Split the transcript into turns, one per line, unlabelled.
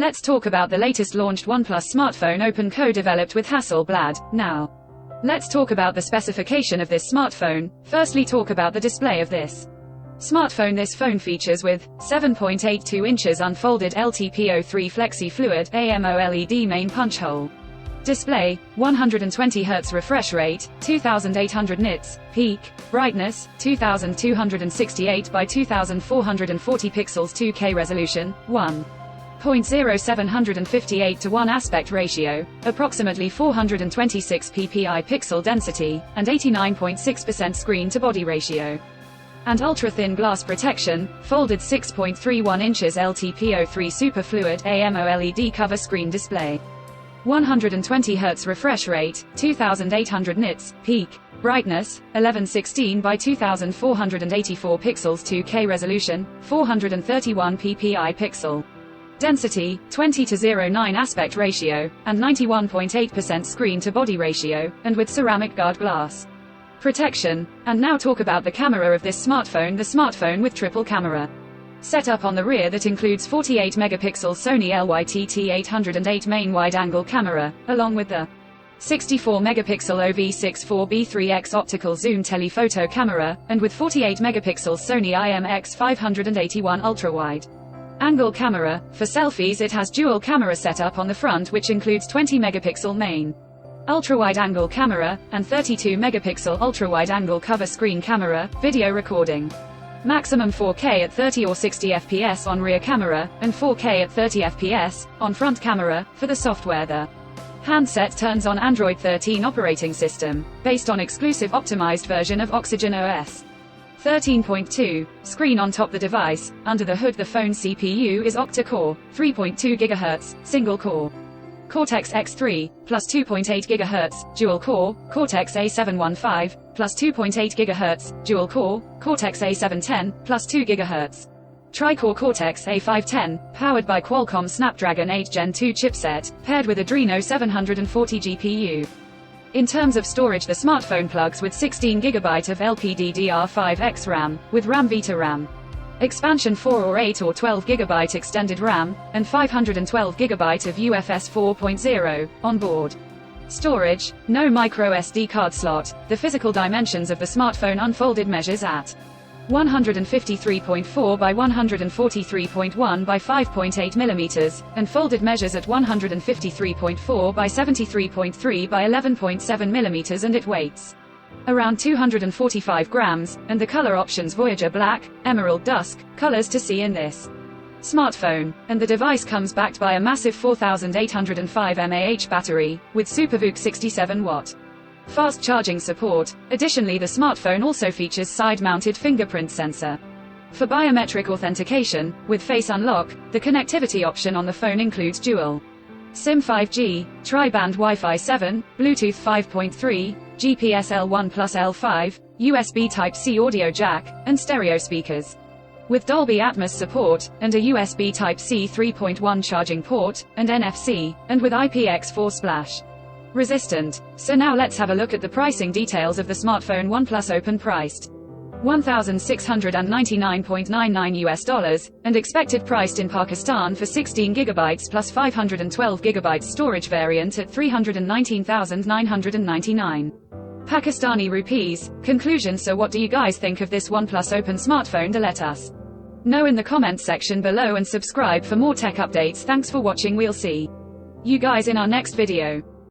Let's talk about the latest launched OnePlus smartphone Open co-developed with Hasselblad. Now, let's talk about the specification of this smartphone. Firstly, talk about the display of this smartphone. This phone features with 7.82 inches unfolded LTPO3 Flexi Fluid AMOLED main punch hole display, 120 Hz refresh rate, 2800 nits, peak brightness, 2268 by 2440 pixels 2K resolution, 1.0758 to 1 aspect ratio, approximately 426 ppi pixel density, and 89.6% screen-to-body ratio. And ultra-thin glass protection, folded 6.31 inches LTPO3 Super Fluid AMOLED cover screen display. 120 Hz refresh rate, 2800 nits, peak brightness, 1116 by 2484 pixels 2K resolution, 431 ppi pixel density, 20:09 aspect ratio, and 91.8% screen-to-body ratio, and with ceramic guard glass protection. And now talk about the camera of this smartphone. The smartphone with triple camera setup on the rear that includes 48 megapixel Sony LYTT808 main wide-angle camera, along with the 64 megapixel OV64B3X optical zoom telephoto camera, and with 48 megapixel Sony IMX581 ultra-wide angle camera. For selfies, it has dual camera setup on the front, which includes 20 megapixel main ultra-wide angle camera, and 32 megapixel ultra-wide angle cover screen camera, video recording. Maximum 4K at 30 or 60 FPS on rear camera, and 4K at 30 FPS on front camera. For the software, the handset turns on Android 13 operating system, based on exclusive optimized version of Oxygen OS 13.2. Screen on top the device. Under the hood, the phone CPU is octa-core, 3.2 GHz, single-core Cortex X3, plus 2.8 GHz, dual-core, Cortex A715, plus 2.8 GHz, dual-core, Cortex A710, plus 2 GHz. Tri-core Cortex A510, powered by Qualcomm Snapdragon 8 Gen 2 chipset, paired with Adreno 740 GPU. In terms of storage, the smartphone plugs with 16 GB of LPDDR5X RAM, with RAM Vita RAM expansion 4 or 8 or 12 GB extended RAM, and 512 GB of UFS 4.0 on board. Storage, no micro SD card slot. The physical dimensions of the smartphone unfolded measures at 153.4 by 143.1 by 5.8 mm, and folded measures at 153.4 by 73.3 by 11.7 mm, and it weighs around 245 grams, and the color options Voyager Black, Emerald Dusk, colors to see in this smartphone, and the device comes backed by a massive 4805 mAh battery, with SuperVOOC 67-watt fast charging support. Additionally, the smartphone also features side-mounted fingerprint sensor for biometric authentication. With Face Unlock, the connectivity option on the phone includes dual SIM 5G, tri-band Wi-Fi 7, Bluetooth 5.3, GPS L1 plus L5, USB Type-C audio jack, and stereo speakers. With Dolby Atmos support, and a USB Type-C 3.1 charging port, and NFC, and with IPX4 splash resistant. So now let's have a look at the pricing details of the smartphone OnePlus Open, priced $1,699.99 and expected priced in Pakistan for 16 GB plus 512 GB storage variant at 319,999 Pakistani rupees. Conclusion: so what do you guys think of this OnePlus Open smartphone? Let us know in the comments section below, and subscribe for more tech updates. Thanks for watching. We'll see you guys in our next video.